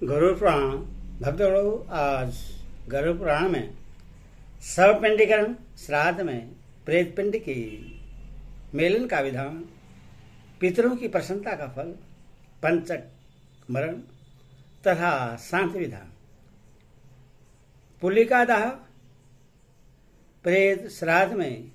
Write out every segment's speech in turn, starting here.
गरुड़ पुराण भक्तगणों, आज गरुड़ पुराण में शवपिंडीकरण श्राद्ध में प्रेत पिंड की मेलन का विधान, पितरों की प्रसन्नता का फल, पंचक मरण तथा शांति विधान। पुलिका दाह प्रेत श्राद्ध में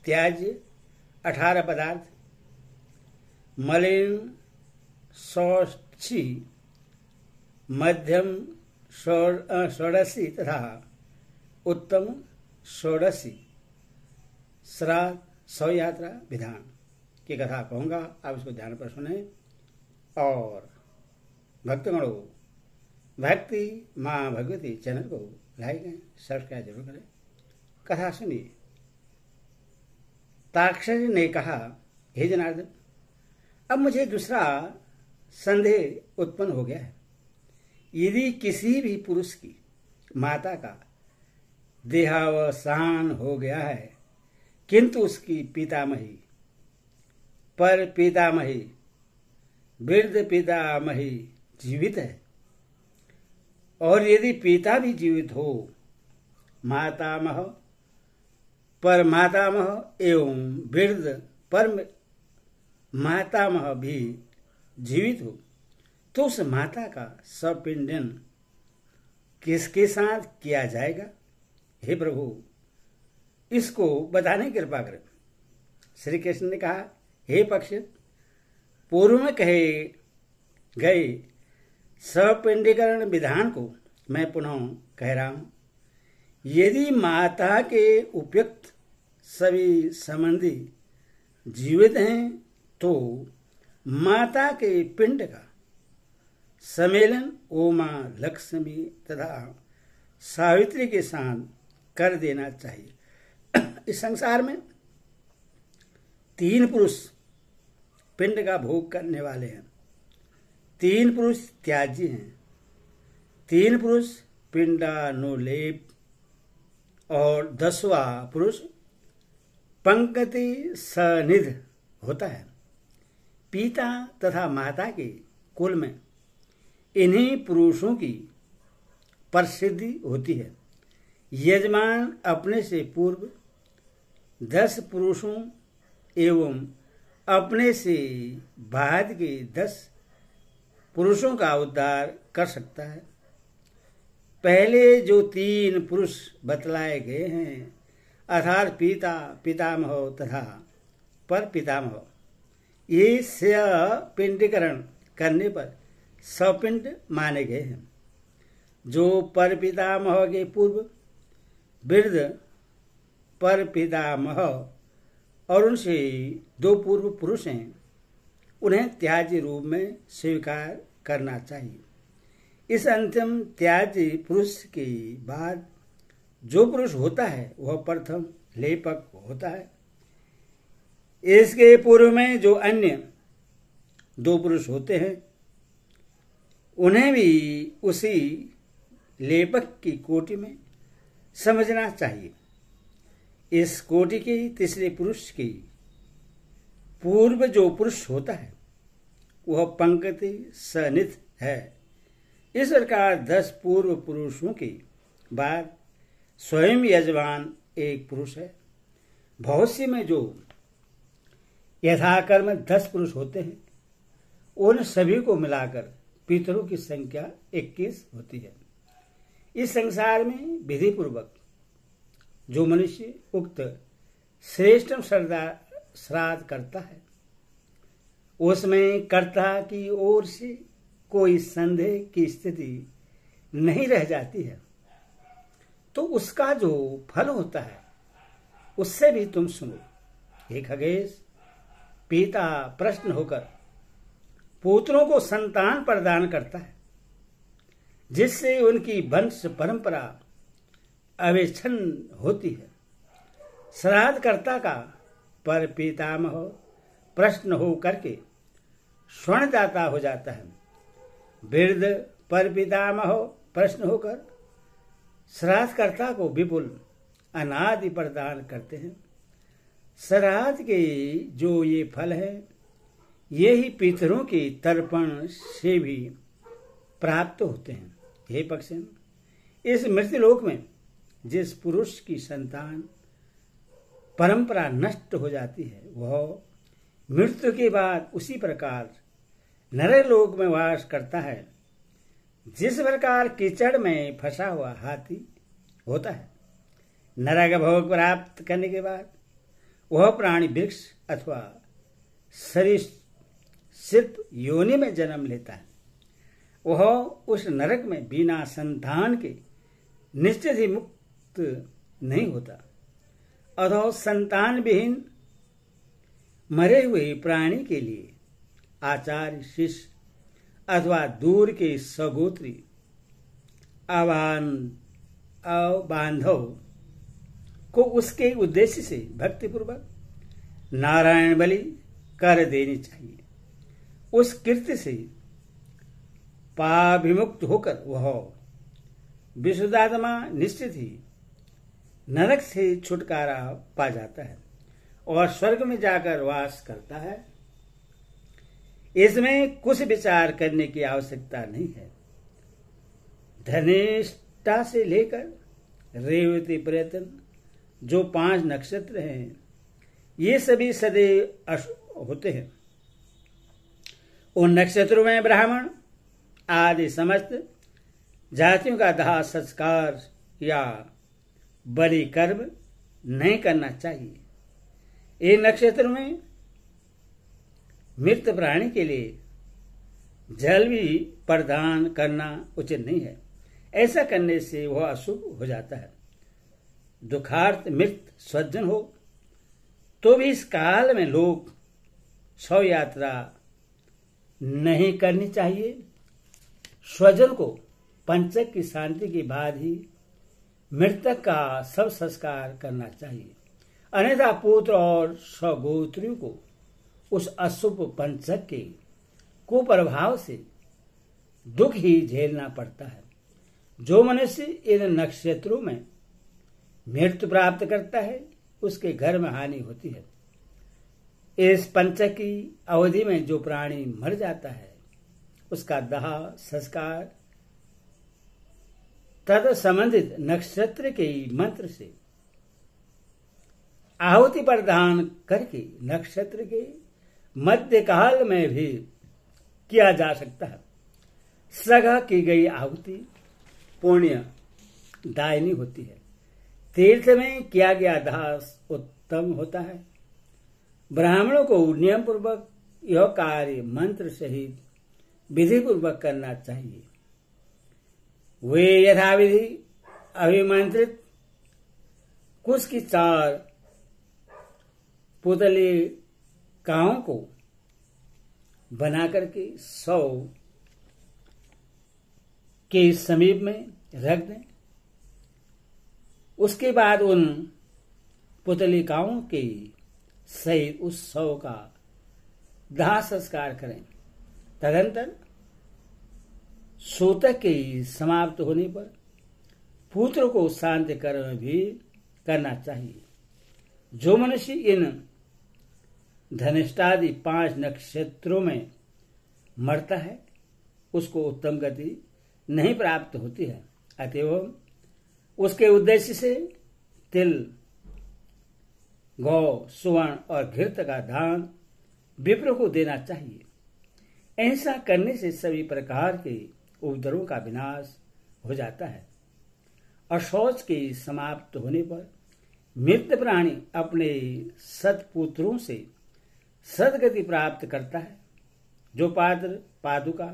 त्याज्य 18 पदार्थ, मलिन षोडशी, मध्यम षोडशी तथा उत्तम षोडशी श्राद्ध शव यात्रा विधान की कथा कहूँगा। आप इसको ध्यान पर सुने और भक्तगणों, भक्ति माँ भगवती चैनल को लाइक एंड सब्सक्राइब जरूर करें। कथा सुनिए। ताक्षरी ने कहा, हे जनार्दन, अब मुझे दूसरा संदेह उत्पन्न हो गया है। यदि किसी भी पुरुष की माता का देहावसान हो गया है, किंतु उसकी पितामही, पर पितामही, वृद्ध पितामही जीवित है, और यदि पिता भी जीवित हो, मातामह, पर मातामह एवं वृद्ध पर मातामह भी जीवित हो, तो उस माता का सपिंडन किसके साथ किया जाएगा? हे प्रभु, इसको बताने की कृपा करें। श्री कृष्ण ने कहा, हे पक्षी, पूर्व में कहे गए सपिंडीकरण विधान को मैं पुनः कह रहा हूं। यदि माता के उपयुक्त सभी संबंधी जीवित हैं, तो माता के पिंड का सम्मेलन उमा, लक्ष्मी तथा सावित्री के साथ कर देना चाहिए। इस संसार में 3 पुरुष पिंड का भोग करने वाले हैं, 3 पुरुष त्याज्य हैं, 3 पुरुष पिंडानुलेप और 10वां पुरुष पंक्ति सनिध होता है। पिता तथा माता के कुल में इन्हीं पुरुषों की प्रसिद्धि होती है। यजमान अपने से पूर्व 10 पुरुषों एवं अपने से बाद के 10 पुरुषों का उद्धार कर सकता है। पहले जो 3 पुरुष बतलाए गए हैं, अर्थात पिता, पितामह तथा पर पितामह, ये पिंडीकरण करने पर सपिंड माने गए हैं। जो पर पितामह के पूर्व वृद्ध पर पितामह और उनसे 2 पूर्व पुरुष हैं, उन्हें त्याज्य रूप में स्वीकार करना चाहिए। इस अंतिम त्याज्य पुरुष के बाद जो पुरुष होता है, वह प्रथम लेपक होता है। इसके पूर्व में जो अन्य 2 पुरुष होते हैं, उन्हें भी उसी लेपक की कोटि में समझना चाहिए। इस कोटि के तीसरे पुरुष की पूर्व जो पुरुष होता है, वह पंक्ति सनिध है। इस प्रकार 10 पूर्व पुरुषों के बाद स्वयं यजमान एक पुरुष है। भविष्य में जो यथाकर्म 10 पुरुष होते हैं, उन सभी को मिलाकर पितरों की संख्या 21 होती है। इस संसार में विधि पूर्वक जो मनुष्य उक्त श्रेष्ठ श्राद्ध करता है, उसमें कर्ता की ओर से कोई संदेह की स्थिति नहीं रह जाती है, तो उसका जो फल होता है, उससे भी तुम सुनो। हे खगेश, पिता प्रश्न होकर पुत्रों को संतान प्रदान करता है, जिससे उनकी वंश परंपरा अविच्छिन्न होती है। श्राद्धकर्ता का पर पितामह प्रश्न हो करके स्वर्णदाता हो जाता है। वृद्ध पर पितामह प्रश्न होकर श्राद्धकर्ता को विपुल अनादि प्रदान करते हैं। श्राद्ध के जो ये फल है, ये ही पितरों के तर्पण से भी प्राप्त होते हैं। हे पक्षियों, इस मृत्युलोक में जिस पुरुष की संतान परंपरा नष्ट हो जाती है, वह मृत्यु के बाद उसी प्रकार नरलोक में वास करता है जिस प्रकार कीचड़ में फंसा हुआ हाथी होता है। नरक भोग प्राप्त करने के बाद वह प्राणी वृक्ष अथवा सरीसृप योनि में जन्म लेता है। वह उस नरक में बिना संतान के निश्चित ही मुक्त नहीं होता। अथवा संतान विहीन मरे हुए प्राणी के लिए आचार्य, शिष्य अथवा दूर के सगोत्री बांधव को उसके उद्देश्य से भक्तिपूर्वक नारायण बलि कर देनी चाहिए। उस कृत्य से पाभिमुक्त होकर वह विशुद्धात्मा निश्चित ही नरक से छुटकारा पा जाता है और स्वर्ग में जाकर वास करता है। इसमें कुछ विचार करने की आवश्यकता नहीं है। धनिष्ठा से लेकर रेवती पर्यटन जो 5 नक्षत्र हैं, ये सभी सदैव अशुभ होते हैं। उन नक्षत्रों में ब्राह्मण आदि समस्त जातियों का दाह संस्कार या बलि कर्म नहीं करना चाहिए। इन नक्षत्रों में मृत प्राणी के लिए जल भी प्रदान करना उचित नहीं है। ऐसा करने से वह अशुभ हो जाता है। दुखार्थ मृत स्वजन हो तो भी इस काल में लोग शव यात्रा नहीं करनी चाहिए। स्वजन को पंचक की शांति के बाद ही मृतक का सब संस्कार करना चाहिए। अन्यथा पुत्र और सगोत्रियों को उस अशुभ पंचक के कुप्रभाव से दुख ही झेलना पड़ता है। जो मनुष्य इन नक्षत्रों में मृत्यु प्राप्त करता है, उसके घर में हानि होती है। इस पंचक की अवधि में जो प्राणी मर जाता है, उसका दाह संस्कार तद संबंधित नक्षत्र के मंत्र से आहुति प्रदान करके नक्षत्र के मध्य काल में भी किया जा सकता है। सगा की गई आहुति पुण्य दायिनी होती है। तीर्थ में किया गया दाह उत्तम होता है। ब्राह्मणों को नियम पूर्वक यह कार्य मंत्र सहित विधि पूर्वक करना चाहिए। वे यथाविधि अभिमंत्रित कुश की 4 पुतलिकाओं को बना करके 100 के समीप में रख दें। उसके बाद उन पुतलिकाओं के सहित उस 100 का दाह संस्कार करें। तदंतर सूतक के समाप्त होने पर पुत्र को शांत कर्म भी करना चाहिए। जो मनुष्य इन धनिष्ठादि 5 नक्षत्रों में मरता है, उसको उत्तम गति नहीं प्राप्त होती है। अतएव उसके उद्देश्य से तिल, गौ, सुवर्ण और घृत का दान विप्र को देना चाहिए। ऐसा करने से सभी प्रकार के उपद्रवों का विनाश हो जाता है और शौच के समाप्त होने पर मृत प्राणी अपने सत्पुत्रों से सदगति प्राप्त करता है। जो पात्र, पादुका,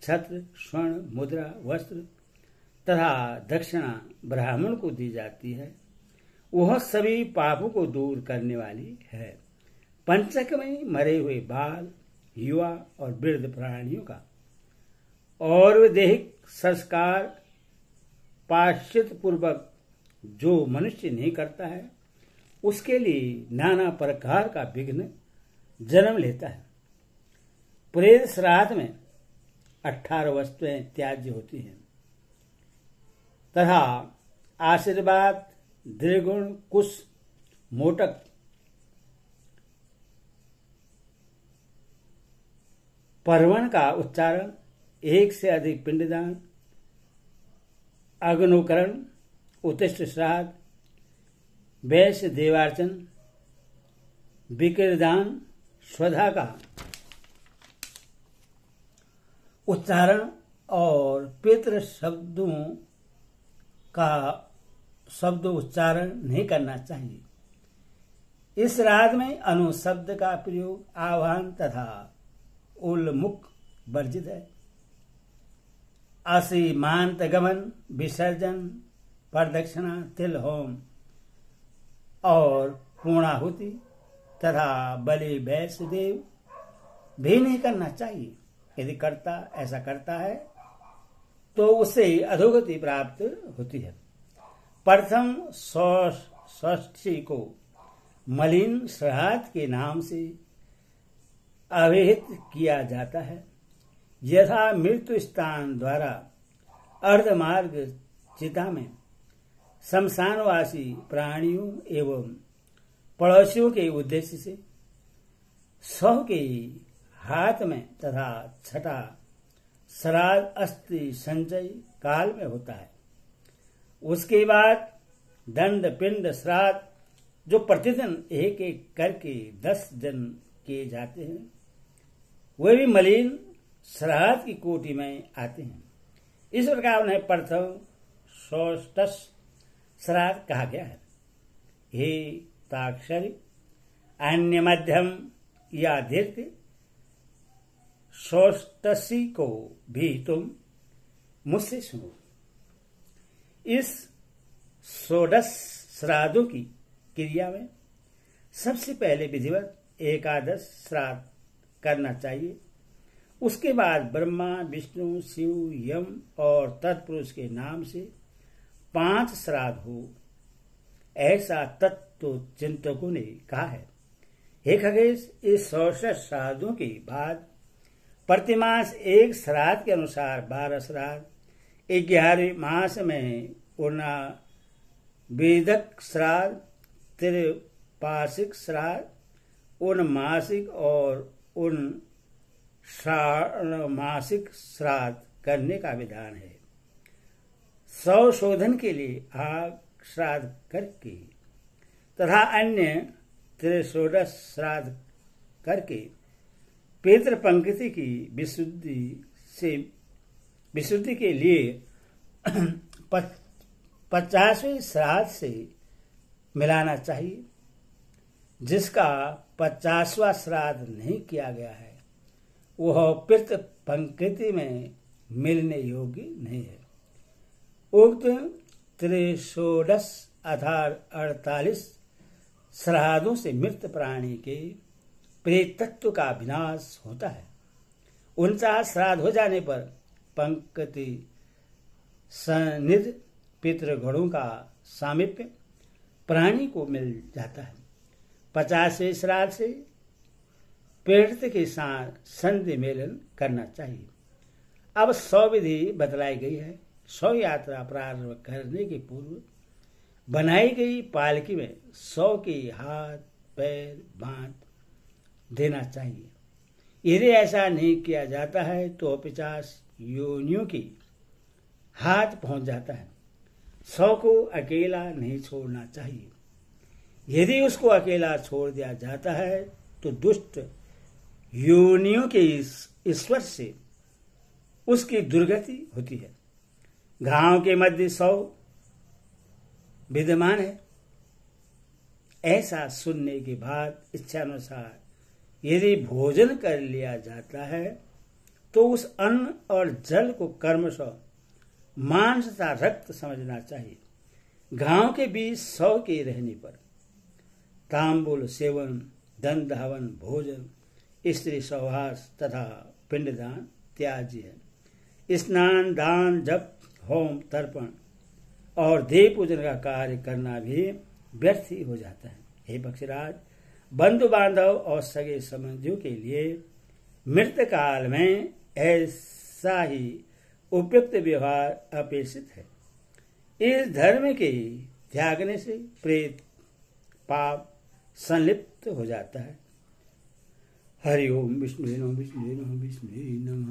छत्र, स्वर्ण, मुद्रा, वस्त्र तथा दक्षिणा ब्राह्मण को दी जाती है, वह सभी पापों को दूर करने वाली है। पंचक में मरे हुए बाल, युवा और वृद्ध प्राणियों का और दैहिक संस्कार पाश्चित पूर्वक जो मनुष्य नहीं करता है, उसके लिए नाना प्रकार का विघ्न जन्म लेता है। प्रेत श्राद्ध में 18 वस्तुएं त्याज्य होती हैं तथा आशीर्वाद, द्विगुण, कुश, मोटक, पर्वण का उच्चारण एक से अधिक पिंडदान, अग्नोकरण, उत्तिष्ठ श्राद्ध, वैश्य देवार्चन, विकिरदान, स्वधा का उच्चारण और पितृ शब्दों का शब्द उच्चारण नहीं करना चाहिए। इस श्राद्ध में अनुशब्द का प्रयोग, आह्वान तथा उल्मुख वर्जित है। असीमांत गमन, विसर्जन, प्रदक्षिणा, तिल होम और पूर्णाहुति तथा बलि वैष्णदेव भी नहीं करना चाहिए। यदि ऐसा करता है तो उसे अधोगति प्राप्त होती है। प्रथम षष्ठी को मलिन श्राद्ध के नाम से अभिहित किया जाता है। यथा मृत्यु स्थान द्वारा अर्धमार्ग चिता में शमशानवासी प्राणियों एवं पड़ोसियों के उद्देश्य से शव के हाथ में तथा छठा श्राद्ध अस्थि संचय काल में होता है। उसके बाद दंड पिंड श्राद्ध जो प्रतिदिन एक एक करके 10 दिन किए जाते हैं, वे भी मलिन श्राद्ध की कोटि में आते हैं। इस प्रकार उन्हें प्रथम षष्ठ श्राद्ध कहा गया है। हे ताक्षरी, अन्य मध्यम या दीर्घ षष्ठी को भी तुम मुझसे सुनो। इस षोडश श्राद्धों की क्रिया में सबसे पहले विधिवत एकादश श्राद्ध करना चाहिए। उसके बाद ब्रह्मा, विष्णु, शिव, यम और तत्पुरुष के नाम से 5 श्राद्ध हो, ऐसा तत्व चिंतकों ने कहा है। हे खगेश, इस 66 श्राद्धों के बाद प्रतिमास एक श्राद्ध के अनुसार 12 श्राद्ध, 11वें मास में वेदक श्राद्ध, त्रिपार्षिक श्राद्ध, उनमासिक और षाण्मासिक श्राद्ध करने का विधान है। संशोधन के लिए आग श्राद्ध करके तथा अन्य त्रिषोडश श्राद्ध करके पितृ पंक्ति की विशुद्धि के लिए 50वें श्राद्ध से मिलाना चाहिए। जिसका 50वां श्राद्ध नहीं किया गया है, वह पितृ पंक्ति में मिलने योग्य नहीं है। उक्त त्रिषोडश अर्थात 48 श्राद्धों से मृत प्राणी के प्रेतत्व का विनाश होता है। 49 श्राद्ध हो जाने पर पंक्ति सन्निध पितृगणों का सामीप्य प्राणी को मिल जाता है। 50वें श्राद्ध से पीड़ित के साथ संधि मेलन करना चाहिए। अब 100 विधि बतलाई गई है। 100 यात्रा प्रारंभ करने के पूर्व बनाई गई पालकी में 100 के हाथ पैर बांध देना चाहिए। यदि ऐसा नहीं किया जाता है तो 50 योनियों की हाथ पहुंच जाता है। 100 को अकेला नहीं छोड़ना चाहिए। यदि उसको अकेला छोड़ दिया जाता है तो दुष्ट योनियों के ईश्वर से उसकी दुर्गति होती है। गांव के मध्य 100 विद्यमान है। ऐसा सुनने के बाद इच्छानुसार यदि भोजन कर लिया जाता है तो उस अन्न और जल को कर्मशः मांस तथा रक्त समझना चाहिए। गांव के बीच 100 के रहने पर तांबुल सेवन, दंड हवन, भोजन, स्त्री सहवास तथा पिंडदान त्याज्य है। स्नान, दान, जप, होम, तर्पण और देव पूजन का कार्य करना भी व्यर्थ ही हो जाता है। हे पक्षीराज, बंधु बांधव और सगे संबंधियों के लिए मृत काल में ऐसा ही उपयुक्त व्यवहार अपेक्षित है। इस धर्म के त्यागने से प्रेत पाप संलिप्त हो जाता है। हरि ओम विष्णु नमः, विष्णु नमः, विष्णु नमः।